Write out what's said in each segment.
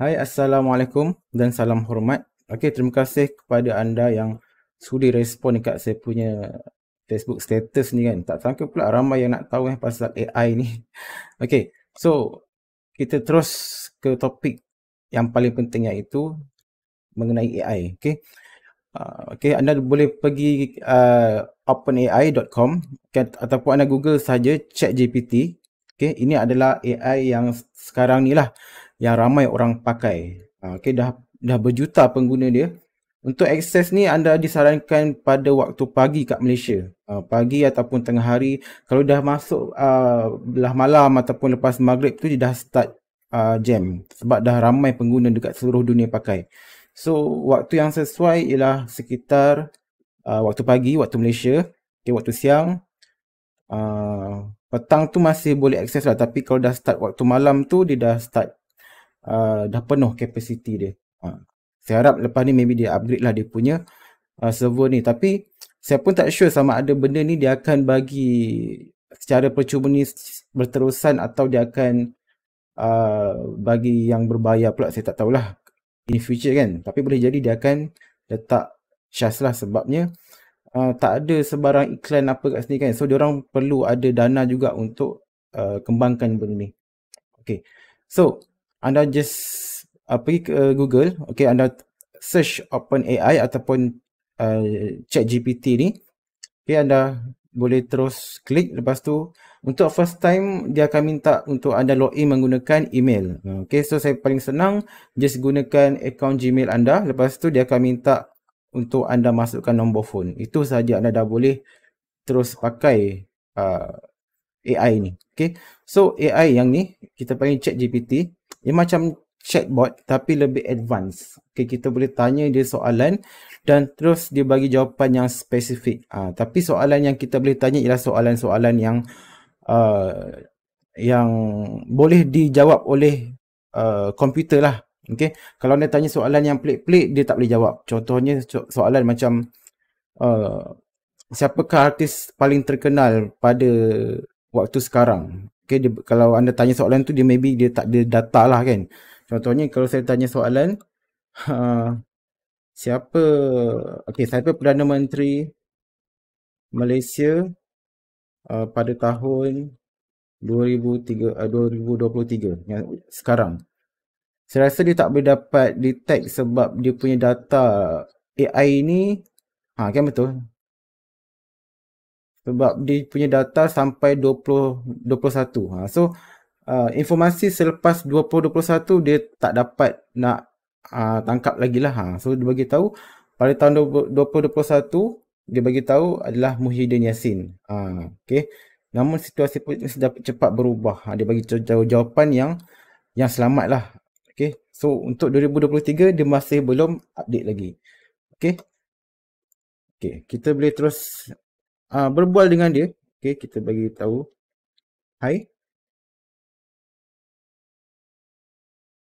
Hai, Assalamualaikum dan salam hormat. Okey, terima kasih kepada anda yang sudi respon dekat saya punya Facebook status ni kan. Tak sangka pula ramai yang nak tahu pasal AI ni. Okey, so kita terus ke topik yang paling penting iaitu mengenai AI. Okey. Okey, anda boleh pergi openai.com ataupun anda Google saja ChatGPT. Okey, ini adalah AI yang sekarang ni lah yang ramai orang pakai. Okey, dah berjuta pengguna dia. Untuk akses ni anda disarankan pada waktu pagi kat Malaysia. Pagi ataupun tengah hari. Kalau dah masuk belah malam ataupun lepas maghrib tu dia dah start jam. Sebab dah ramai pengguna dekat seluruh dunia pakai. So, waktu yang sesuai ialah sekitar waktu pagi, waktu Malaysia. Okay, waktu siang. Petang tu masih boleh akses lah. Tapi kalau dah start waktu malam tu, dia dah start, dah penuh kapasiti dia. Saya harap lepas ni maybe dia upgrade lah dia punya server ni. Tapi saya pun tak sure sama ada benda ni dia akan bagi secara percuma ni berterusan atau dia akan bagi yang berbayar pula. Saya tak tahulah in future kan. Tapi boleh jadi dia akan letak charge lah sebabnya tak ada sebarang iklan apa kat sini kan. So diorang perlu ada dana juga untuk kembangkan benda ni. Okay. So anda just pergi ke Google. Okay, anda search OpenAI ataupun ChatGPT ni. Okay, anda boleh terus klik. Lepas tu untuk first time dia akan minta untuk anda login menggunakan email. Okay, so saya paling senang just gunakan akaun Gmail anda. Lepas tu dia akan minta untuk anda masukkan nombor phone. Itu saja anda dah boleh terus pakai AI ni. Okay, so AI yang ni kita panggil ChatGPT. Dia macam chatbot tapi lebih advance. Okay, kita boleh tanya dia soalan dan terus dia bagi jawapan yang spesifik. Tapi soalan yang kita boleh tanya ialah soalan-soalan yang boleh dijawab oleh komputer lah. Okay, kalau anda tanya soalan yang pelik-pelik dia tak boleh jawab. Contohnya soalan macam siapakah artis paling terkenal pada waktu sekarang? Okay, kalau anda tanya soalan tu dia maybe dia tak ada data lah kan. Contohnya kalau saya tanya soalan siapa siapa Perdana Menteri Malaysia pada tahun 2023 yang sekarang. Saya rasa dia tak boleh dapat detect sebab dia punya data AI ni kan betul. Sebab dia punya data sampai 2021. So informasi selepas 2021 dia tak dapat nak tangkap lagi lah. So dia bagi tahu pada tahun 2021 dia bagi tahu adalah Muhyiddin Yassin. Okay. Namun situasi politik dapat cepat berubah. Dia bagi jawapan yang selamat lah. Okay. So untuk 2023 dia masih belum update lagi. Okay. Okay. Kita boleh terus berbual dengan dia. Okay. Kita bagi tahu. Hai.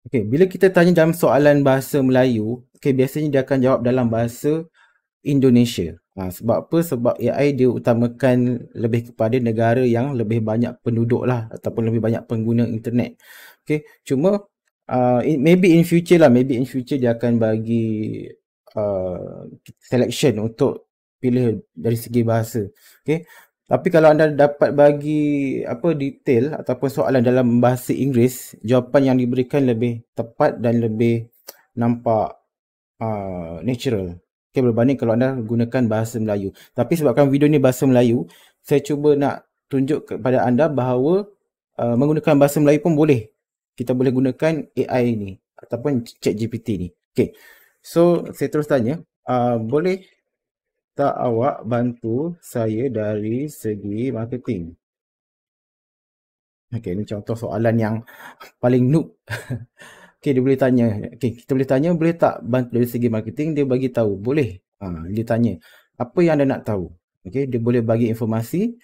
Okay, bila kita tanya dalam soalan bahasa Melayu, okay, biasanya dia akan jawab dalam bahasa Indonesia. Sebab apa? Sebab AI dia utamakan lebih kepada negara yang lebih banyak penduduk lah ataupun lebih banyak pengguna internet. Okay, cuma maybe in future dia akan bagi selection untuk pilih dari segi bahasa. Okay, tapi kalau anda dapat bagi detail ataupun soalan dalam bahasa Inggeris, jawapan yang diberikan lebih tepat dan lebih nampak natural. Okay, berbanding kalau anda gunakan bahasa Melayu. Tapi sebabkan video ni bahasa Melayu, saya cuba nak tunjuk kepada anda bahawa menggunakan bahasa Melayu pun boleh. Kita boleh gunakan AI ni ataupun ChatGPT ni. Okay, so saya terus tanya, boleh tak awak bantu saya dari segi marketing? Okay, ni contoh soalan yang paling noob. Okay, dia boleh tanya. Okay, kita boleh tanya, boleh tak bantu dari segi marketing? Dia bagi tahu, boleh. Dia tanya, apa yang anda nak tahu? Okay, dia boleh bagi informasi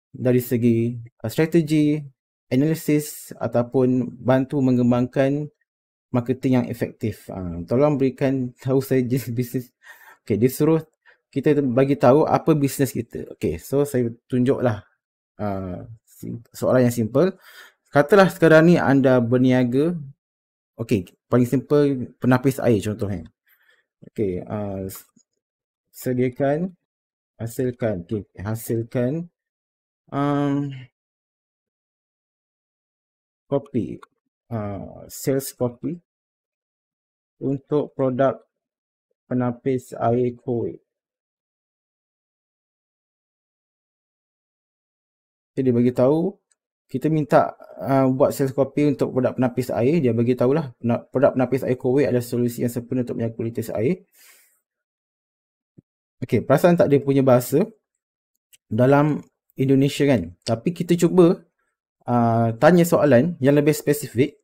dari segi strategi, analisis ataupun bantu mengembangkan marketing yang efektif. Tolong berikan tahu saya jenis bisnes. Okay, dia suruh kita bagi tahu apa bisnes kita. Okay, so saya tunjuklah soalan yang simple. Katalah sekarang ni anda berniaga Okey, paling simple penapis air contohnya. Okey, sediakan, hasilkan. Okey, hasilkan kopi. Sales kopi untuk produk penapis air kowe. Jadi dia bagi tahu kita minta buat sales copy untuk produk penapis air. Dia bagi tahulah produk penapis air kowe adalah solusi yang sempurna untuk menjaga kualitas air. Okey, perasan tak dia punya bahasa dalam Indonesia kan. Tapi kita cuba tanya soalan yang lebih spesifik.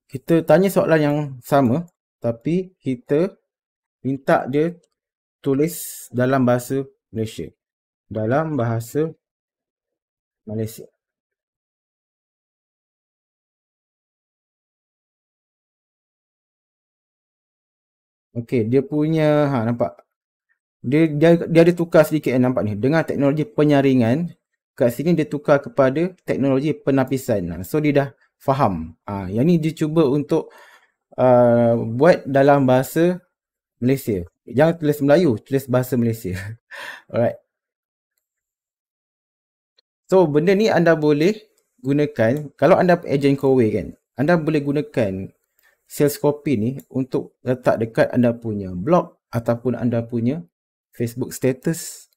Kita tanya soalan yang sama tapi kita minta dia tulis dalam bahasa Malaysia. Dalam bahasa Malaysia. Okey, dia punya nampak. Dia ada tukar sedikit nampak ni. Dengan teknologi penyaringan, kat sini dia tukar kepada teknologi penapisan. So dia dah faham. Yang ni dia cuba untuk buat dalam bahasa Malaysia. Jangan tulis Melayu, tulis bahasa Malaysia. Alright. So benda ni anda boleh gunakan kalau anda ejen kowe kan. Anda boleh gunakan sales copy ni untuk letak dekat anda punya blog ataupun anda punya Facebook status.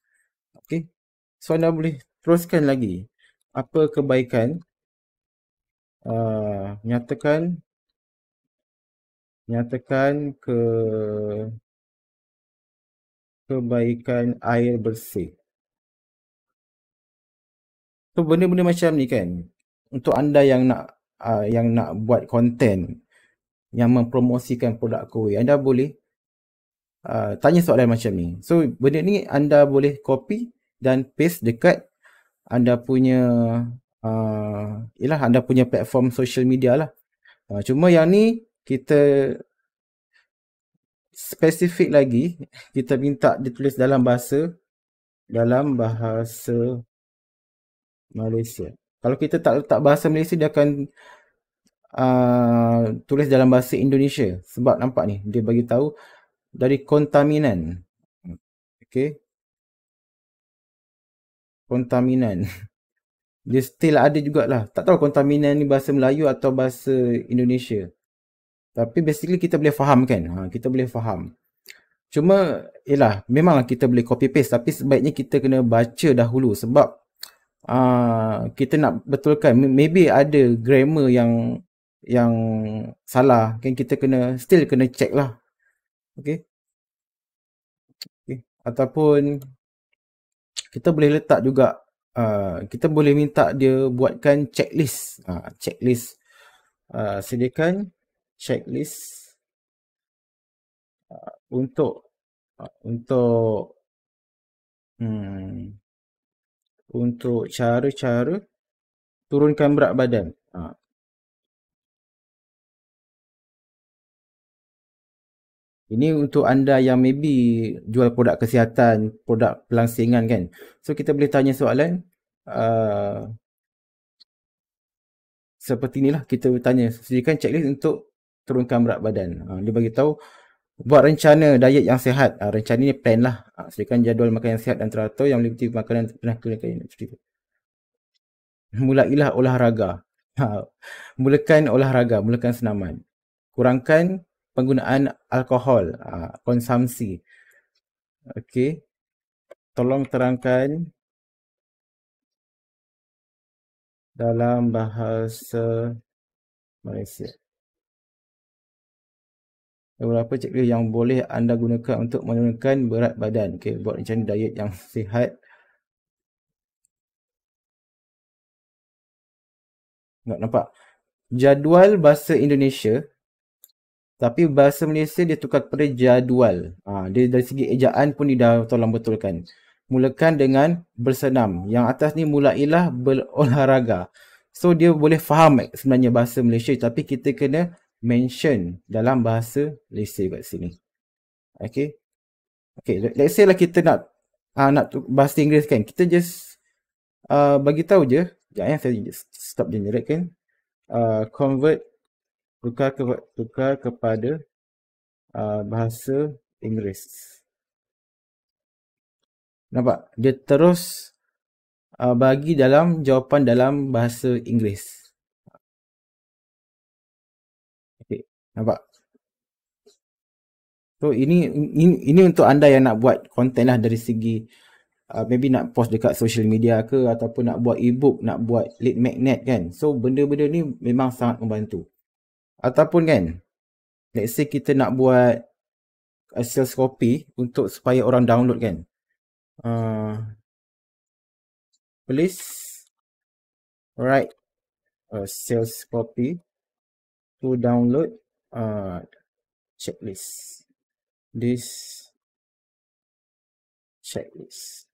Okay. So anda boleh teruskan lagi. Apa kebaikan nyatakan kebaikan air bersih. So benda-benda macam ni kan, untuk anda yang nak buat konten yang mempromosikan produk kowe, anda boleh tanya soalan macam ni. So benda ni anda boleh copy dan paste dekat anda punya anda punya platform social media lah. Cuma yang ni kita spesifik lagi, kita minta ditulis dalam bahasa Malaysia. Kalau kita tak letak bahasa Malaysia, dia akan tulis dalam bahasa Indonesia. Sebab nampak ni, dia bagi tahu dari kontaminan. Okay. Kontaminan. Dia still ada jugalah. Tak tahu kontaminan ni bahasa Melayu atau bahasa Indonesia. Tapi basically kita boleh faham kan. Kita boleh faham. Cuma, memanglah kita boleh copy paste. Tapi sebaiknya kita kena baca dahulu. Sebab kita nak betulkan. Maybe ada grammar yang salah. Kan kita still kena check lah. Okay. Ataupun kita boleh letak juga, kita boleh minta dia buatkan checklist. Checklist. Sediakan checklist untuk cara-cara turunkan berat badan. Ini untuk anda yang maybe jual produk kesihatan, produk pelangsingan kan. So kita boleh tanya soalan seperti inilah. Kita tanya, sediakan checklist untuk turunkan berat badan. Dia bagi tahu buat rencana diet yang sihat. Rencana ni plan lah. Sediakan jadual makan yang sihat dan teratur yang meliputi makanan pernah gunakan. Mulailah olahraga. Mulakan olahraga, mulakan senaman. Kurangkan penggunaan alkohol, konsumsi. Okey. Tolong terangkan dalam bahasa Malaysia. Beberapa checklist yang boleh anda gunakan untuk menurunkan berat badan. Okey, buat rencana diet yang sihat. Nampak? Jadual bahasa Indonesia. Tapi bahasa Malaysia dia tukar kepada jadual. Dia dari segi ejaan pun dia dah tolong betulkan. Mulakan dengan bersenam. Yang atas ni mulailah berolahraga. So dia boleh faham sebenarnya bahasa Malaysia. Tapi kita kena mention dalam bahasa Malaysia kat sini. Okay. Okay. Let's say lah kita nak bahasa Inggeris kan. Kita just bagi tahu je. Sekejap saya stop generate kan. convert, tukar kepada bahasa Inggeris. Nampak? Dia terus bagi dalam jawapan dalam bahasa Inggeris. Okay. Nampak? So ini untuk anda yang nak buat konten lah dari segi maybe nak post dekat social media ke, ataupun nak buat ebook, nak buat lead magnet kan. So benda-benda ni memang sangat membantu. Ataupun kan, let's say kita nak buat sales copy untuk supaya orang download kan. Please write a sales copy to download checklist. This checklist.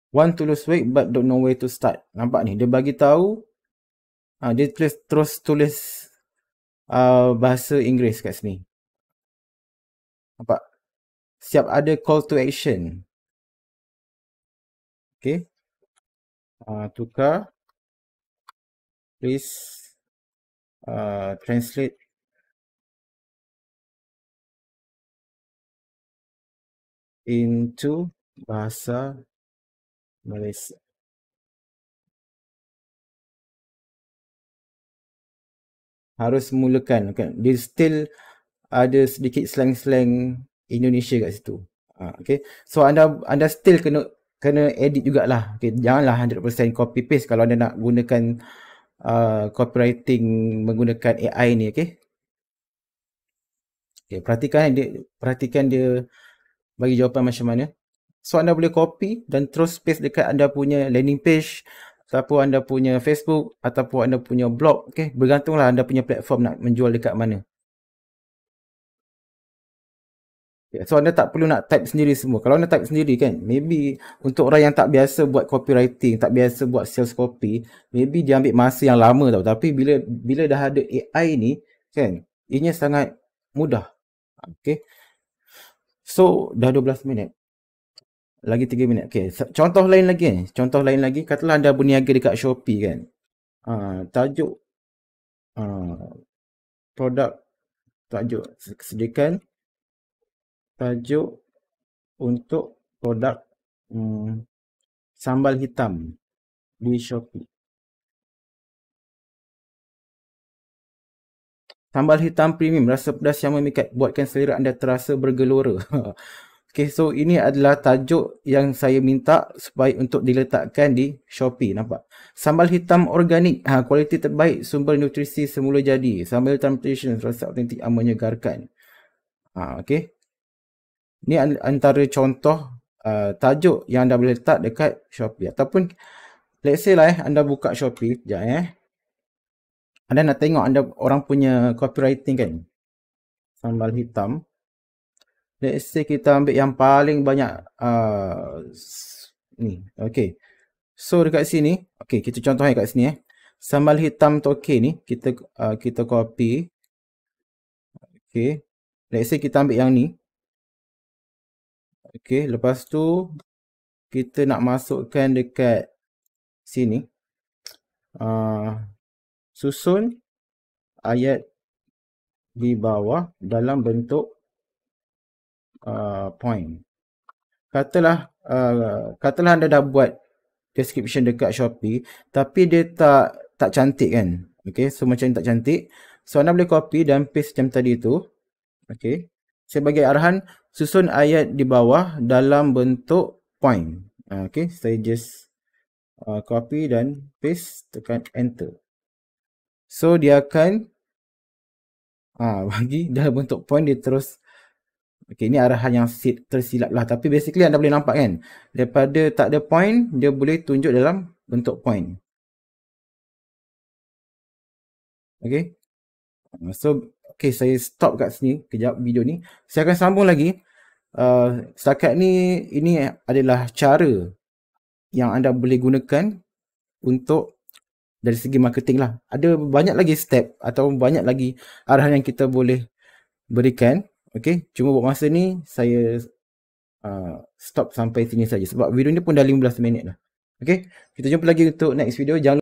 Want to lose weight but don't know where to start. Nampak ni, dia bagi tahu, dia terus tulis bahasa Inggeris kat sini. Nampak? Siap ada call to action. Okay. Tukar. Please translate into bahasa Malaysia. Harus mulakan kan. Dia still ada sedikit slang-slang Indonesia kat situ. Okay. So anda still kena edit jugalah. Okay. Janganlah 100% copy paste kalau anda nak gunakan copywriting menggunakan AI ni. Okay. Okay, perhatikan dia bagi jawapan macam mana. So anda boleh copy dan terus paste dekat anda punya landing page, ataupun anda punya Facebook, ataupun anda punya blog. Okay, bergantunglah anda punya platform nak menjual dekat mana. Okay, so anda tak perlu nak type sendiri semua. Kalau anda type sendiri kan, maybe untuk orang yang tak biasa buat copywriting, tak biasa buat sales copy, maybe dia ambil masa yang lama tau. Tapi bila dah ada AI ni kan, ianya sangat mudah. Okay. So dah 12 minit. Lagi 3 minit. Okay. Contoh lain lagi. Katalah anda berniaga dekat Shopee kan. Tajuk produk, sediakan tajuk untuk produk sambal hitam di Shopee. Sambal hitam premium, rasa pedas yang memikat, buatkan selera anda terasa bergelora. Okay, so ini adalah tajuk yang saya minta supaya untuk diletakkan di Shopee. Nampak? Sambal hitam organik, kualiti terbaik, sumber nutrisi semula jadi. Sambal hitam nutrition, rasa autentik, menyegarkan. Okay. Ini antara contoh tajuk yang anda boleh letak dekat Shopee. Ataupun let's say lah anda buka Shopee, sekejap anda nak tengok anda orang punya copywriting kan. Sambal hitam. Let's say kita ambil yang paling banyak ni. Okay. So dekat sini, okay, kita contohnya kat sini Sambal hitam toke ni kita copy. Okay. Let's say kita ambil yang ni. Okay, lepas tu kita nak masukkan dekat sini. Susun ayat di bawah dalam bentuk point. Katalah anda dah buat description dekat Shopee, tapi dia tak cantik kan. Okay, so macam ni tak cantik. So anda boleh copy dan paste macam tadi tu. Okay, saya bagi arahan susun ayat di bawah dalam bentuk point. Okay, saya just copy dan paste, tekan enter. So dia akan bagi dalam bentuk point, dia terus. Okay, ini arahan yang tersilap lah. Tapi basically anda boleh nampak kan, daripada tak ada point, dia boleh tunjuk dalam bentuk point. Okay. So okay, saya stop kat sini kejap video ni. Saya akan sambung lagi. Setakat ni, ini adalah cara yang anda boleh gunakan untuk dari segi marketing lah. Ada banyak lagi step atau banyak lagi arahan yang kita boleh berikan. Okay, cuma buat masa ni saya stop sampai sini saja sebab video ni pun dah 15 minit dah. Okay, kita jumpa lagi untuk next video. Jangan